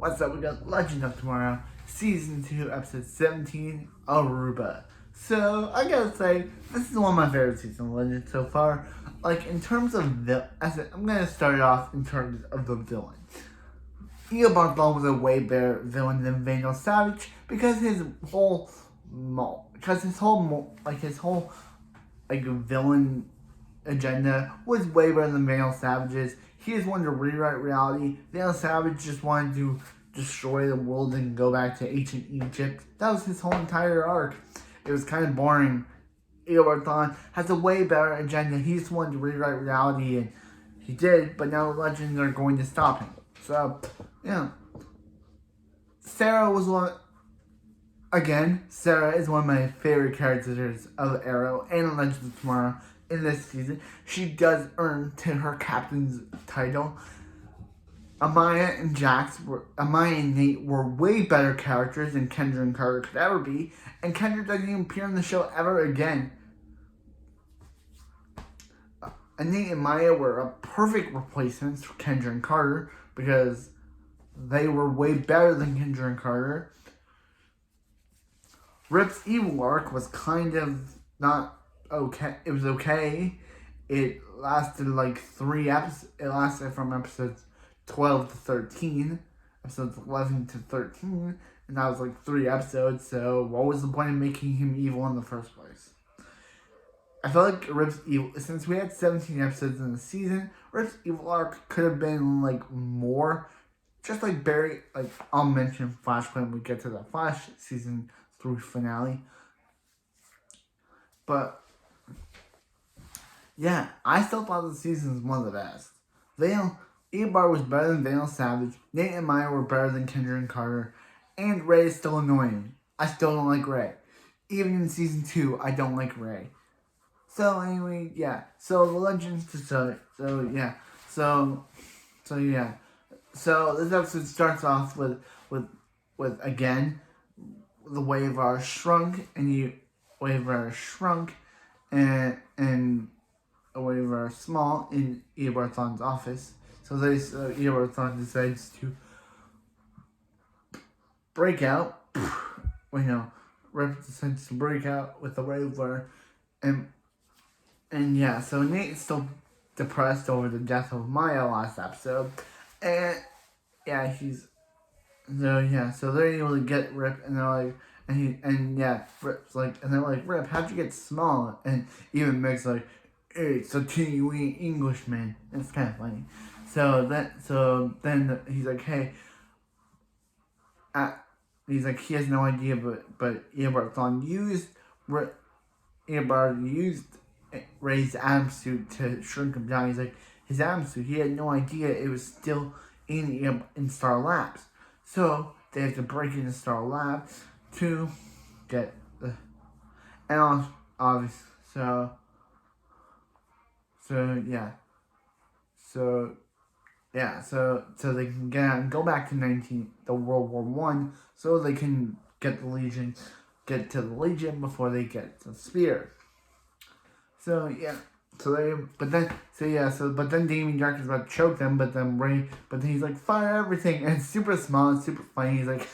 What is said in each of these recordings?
What's up? We got Legend of Tomorrow, Season 2, Episode 17, Aruba. So, I gotta say, this is one of my favorite seasons of Legend so far. Like, in terms of I'm gonna start it off in terms of the villain. Barthol was a way better villain than Vandal Savage because his whole villain agenda was way better than Vandal Savage's. He just wanted to rewrite reality. Vandal Savage just wanted to destroy the world and go back to ancient Egypt. That was his whole entire arc. It was kind of boring. Barthol has a way better agenda. He just wanted to rewrite reality, and he did, but now the legends are going to stop him. So, yeah. Sarah is one of my favorite characters of Arrow and Legends of Tomorrow in this season. She does earn her captain's title. Amaya and Nate were way better characters than Kendra and Carter could ever be, and Kendra doesn't even appear in the show ever again. And Nate and Maya were a perfect replacements for Kendra and Carter because they were way better than Kendra and Carter. Rip's evil arc was kind of not okay. It was okay. It lasted like 3 episodes. It lasted from episodes 12 to 13, episodes 11 to 13, and that was like 3 episodes. So what was the point of making him evil in the first place? I feel like Rip's evil, since we had 17 episodes in the season, Rip's evil arc could have been like more. Just like Barry, like I'll mention Flash when we get to the Flash season 3 finale. But yeah, I still thought the season was one of the best. Ebar was better than Vandal Savage. Nate and Maya were better than Kendra and Carter. And Ray is still annoying. I still don't like Ray. Even in season 2, I don't like Ray. So anyway, yeah. So the legends to start. So yeah. So yeah. So this episode starts off with again the Wayvar shrunk and a Wayvar small in Ebarthon's office. So Ebarthon decides to break out. Rip decides to break out with the Wayvar, and yeah. So Nate's still depressed over the death of Maya last episode. And yeah, so they're able to get Rip, and they're like, Rip's like, and they're like, Rip, how'd you get small? And even Meg's like, hey, so you ain't Englishman. It's kind of funny. So then he's like, hey, he's like, he has no idea, but Ebarthon used Ray's Atom suit to shrink him down. He's like, his Atom suit, he had no idea it was still in Star Labs. So they have to break into Star Labs to get the, and obviously, so they can get out and go back to the World War I, so they can get to the Legion before they get to the Spear. So yeah. But then Damien Dark is about to choke them, but then he's like, fire everything, and it's super small and super funny. He's like,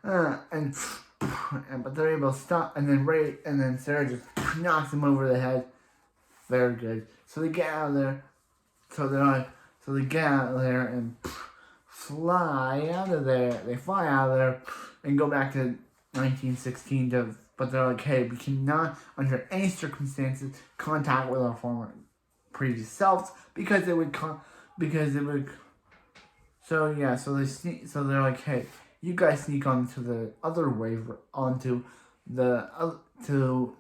but they're able to stop, and then Sarah just knocks him over the head. Very good. So they get out of there. So they get out of there and fly out of there. They fly out of there and go back to 1916 but they're like, hey, we cannot, under any circumstances, contact with our former previous selves because it would. So they're like, hey, you guys sneak onto the other wave, to the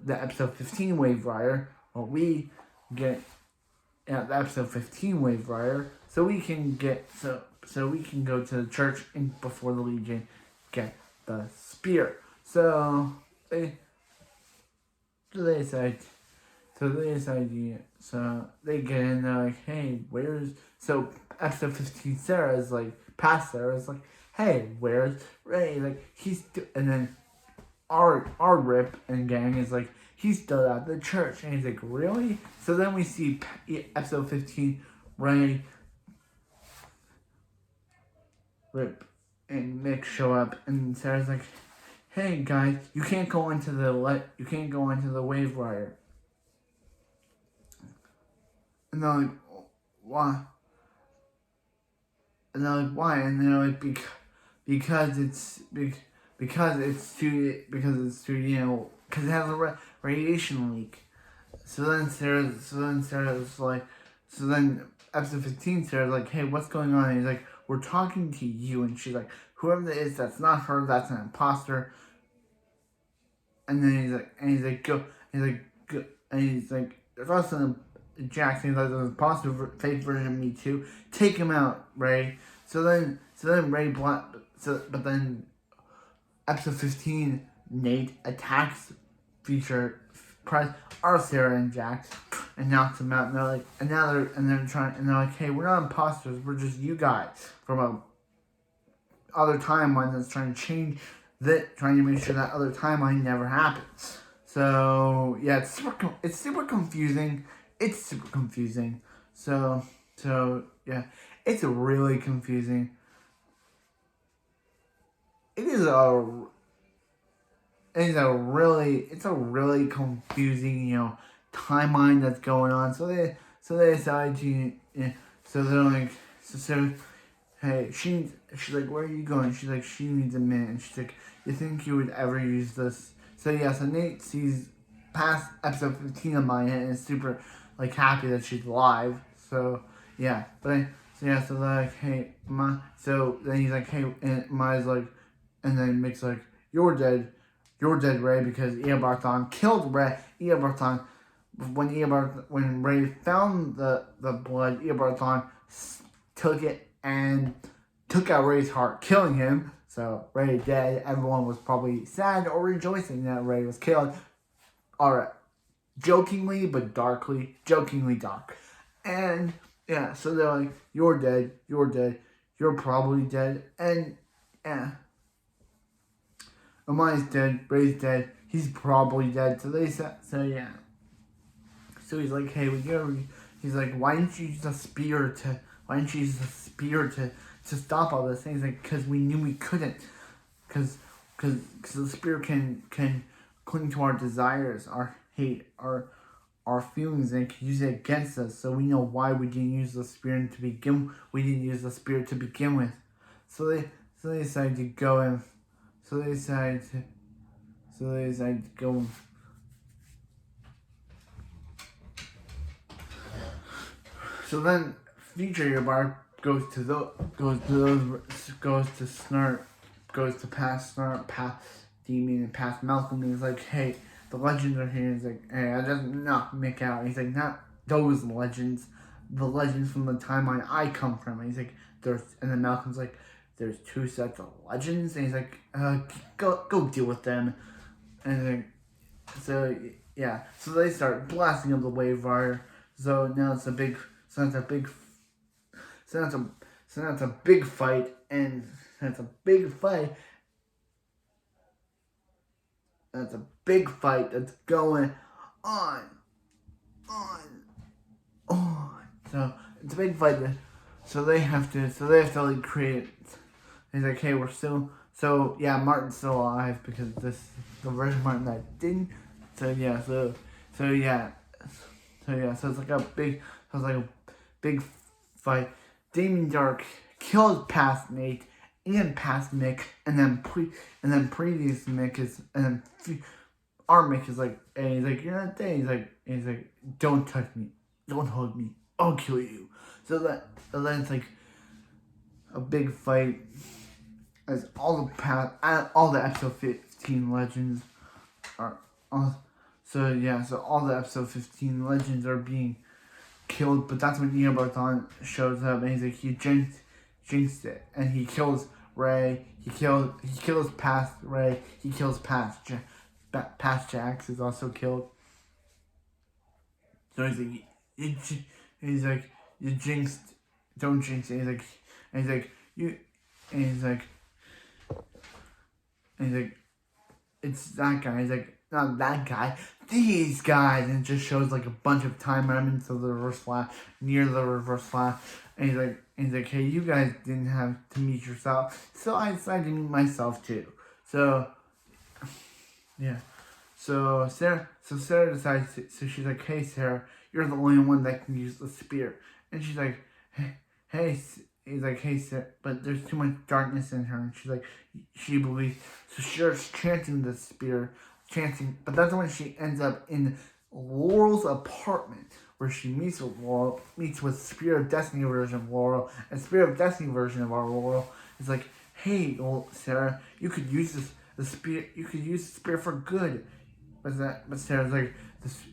episode 15 Wave Rider. Well, we get the episode 15 Wave Rider, so we can go to the church and before the Legion get the Spear. So they decide, so they get in, they're like, hey, so episode 15 Sarah's like, past Sarah's like, hey, where's Ray? Like, and then our Rip and gang is like, he's still at the church, and he's like, really? So then we see episode 15, Ray Rip and Mick show up, and Sarah's like, "Hey guys, you can't go into the wave rider." And they're like, "Why?" And they're like, "Why?" And they're like, because it's because it has a radiation leak." So then Sarah's like, so then episode 15, Sarah's like, "Hey, what's going on?" And he's like, "We're talking to you." And she's like, "Whoever that is, that's not her. That's an imposter." And then he's like, "Go." Go. And he's like, "There's also Jackson, like the imposter fake version of me too. Take him out, Ray." So then Ray but then episode 15, Nate attacks feature press our Sarah and Jax and knocks them out. And they're like, and they're like, "Hey, we're not imposters. We're just you guys from a other timeline that's trying to make sure that other timeline never happens." So yeah, it's super confusing. It's super confusing. So yeah, it's really confusing. It's a really confusing, timeline that's going on. So they decide to, yeah, so they're like, hey, she's like, "Where are you going?" She's like, "She needs a minute." And she's like, "You think you would ever use this?" So yeah, so Nate sees past episode 15 of Maya and is super like happy that she's alive. So yeah, so they're like, "Hey, Ma." So then he's like, "Hey," and Maya's like, and then Mick's like, "You're dead, Ray, because Eobarthon killed Ray." When Ray found the blood, Eobarthon took it and took out Ray's heart, killing him. So Ray dead. Everyone was probably sad or rejoicing that Ray was killed. Alright. Jokingly but darkly. Jokingly dark. And yeah, so they're like, "You're dead, you're probably dead." And yeah. Amaya's dead, Ray's dead, he's probably dead. So they said, so yeah. So he's like, "Hey, he's like, why didn't you use the spear to stop all this?" And he's like, "Because we knew we couldn't. Because the spear can cling to our desires, our hate, our feelings, and can use it against us. So we know why we didn't use the spear to begin. We didn't use the spear to begin with." So they decided to go and so they decided to go. So then, future Eobard goes to past Snart, past Demon, and past Malcolm, and he's like, "Hey, the legends are here." He's like, "Hey, I just knocked Mick out." He's like, "Not those legends, the legends from the timeline I come from." And he's like, and then Malcolm's like, "There's two sets of legends," and he's like, go deal with them." And then, so yeah, so they start blasting up the wave rider. So now it's a big fight, and that's a big fight. That's a big fight that's going on. So it's a big fight. So they have to like create. He's like, "Hey, we're still." So yeah, Martin's still alive because the version of Martin that didn't. So yeah, so it's like a big fight. Damien Dark killed past Nate and past Mick, and then previous Mick is, and then our Mick is like, and he's like, "You're not dead." He's like, "Don't touch me, don't hug me, I'll kill you." So then it's like a big fight as all the episode 15 legends are all. So yeah, so all the episode 15 legends are being killed, but that's when Eobarthon shows up, and he's like, he jinxed it, and he kills Ray. He kills past Ray. He kills past Jax is also killed. So he's like, "You jinxed. Don't jinx it." He's like, "You," and he's like, "It's that guy." He's like, "Not that guy, these guys," and it just shows like a bunch of time remnants of the reverse flash near the reverse flash, he's like, hey, you guys didn't have to meet yourself, so I decided to meet myself too. So, yeah. So Sarah decides. So she's like, hey, Sarah, you're the only one that can use the spear. And she's like, hey. He's like, hey, Sarah, but there's too much darkness in her. And she's like, she believes. So she starts chanting the spear, But that's when she ends up in Laurel's apartment, where she meets with Laurel, meets with Spirit of Destiny version of Laurel, and Spirit of Destiny version of our Laurel. It's like, hey, Sarah, you could use the spear. You could use the spear for good. But Sarah's like,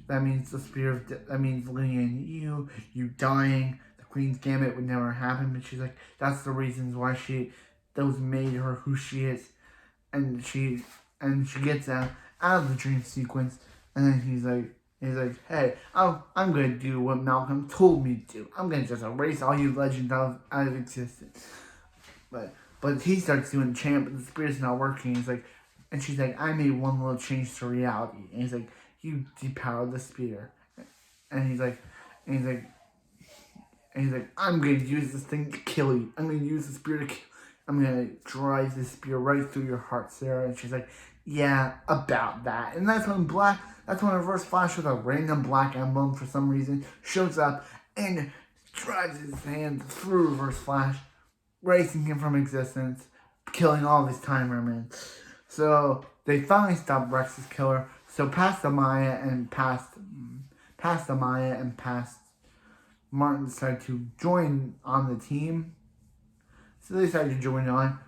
that means the spirit of that means living in you dying. The Queen's Gambit would never happen. But she's like, that's the reasons why those made her who she is. And she gets out of the dream sequence, and then he's like, hey, I'm gonna do what Malcolm told me to do. I'm gonna just erase all you legends out of existence. But he starts doing chant, but the spirit's not working. He's like, and she's like, I made one little change to reality. And he's like, you depowered the spear. And he's like, I'm going to use this thing to kill you. I'm going to use the spear to kill you. I'm going to drive this spear right through your heart, Sarah. And she's like, yeah, about that. And that's when Reverse Flash with a random black emblem for some reason shows up and drives his hand through Reverse Flash, erasing him from existence, killing all of his time remnant. So they finally stopped Rex's killer. So past Amaya and past Martin decided to join on the team. So they decided to join on.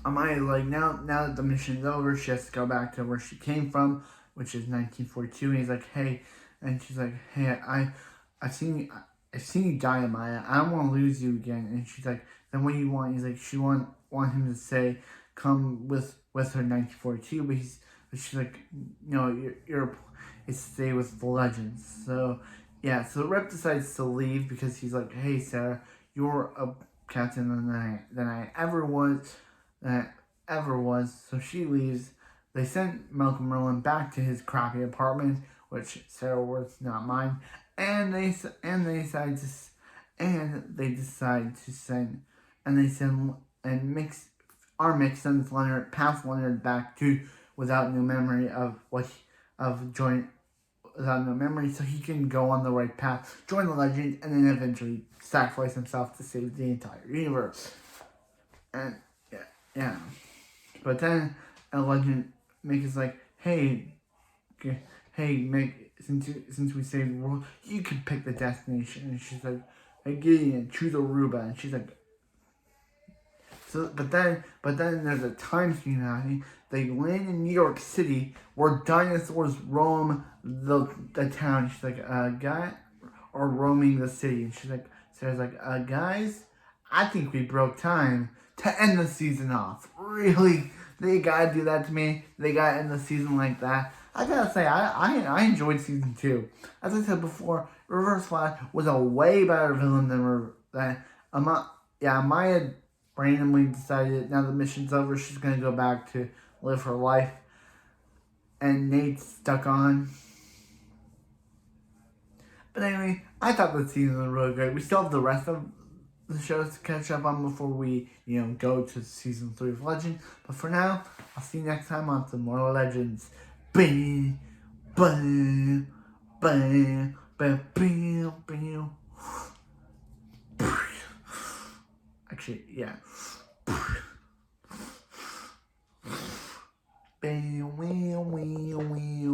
Amaya, like, now that the mission's over, she has to go back to where she came from, which is 1942. And he's like, hey, and she's like, hey, I've seen you die, Amaya. I don't want to lose you again. And she's like, then what do you want? He's like, she want him to say, come with her 1942, but she's like, no, it's stay with the legends. So yeah, so Rep decides to leave because he's like, hey, Sarah, you're a captain than I ever was. So she leaves. They sent Malcolm Merlin back to his crappy apartment, which Sarah was not mine, and they decide to send Armix sends Leonard back to without no memory without no memory, so he can go on the right path, join the legend, and then eventually sacrifice himself to save the entire universe. And yeah. But then a legend Mick is like, hey Mick, since we saved the world, you can pick the destination. And she's like, hey Gideon, choose Aruba. And she's like, but then there's a time stream happening. They land in New York City where dinosaurs roam the town. She's like, or roaming the city. And she's like, Sarah's like, guys, I think we broke time to end the season off. Really? They gotta do that to me? They gotta end the season like that? I gotta say, I enjoyed season 2. As I said before, Reverse Flash was a way better villain than Amaya randomly decided now the mission's over, she's gonna go back to live her life. And Nate's stuck on. But anyway, I thought the season was really good. We still have the rest of the shows to catch up on before we, go to season 3 of Legend. But for now, I'll see you next time on some more Legends. Bam, bam, bam, bam, bam, bam. Actually, yeah.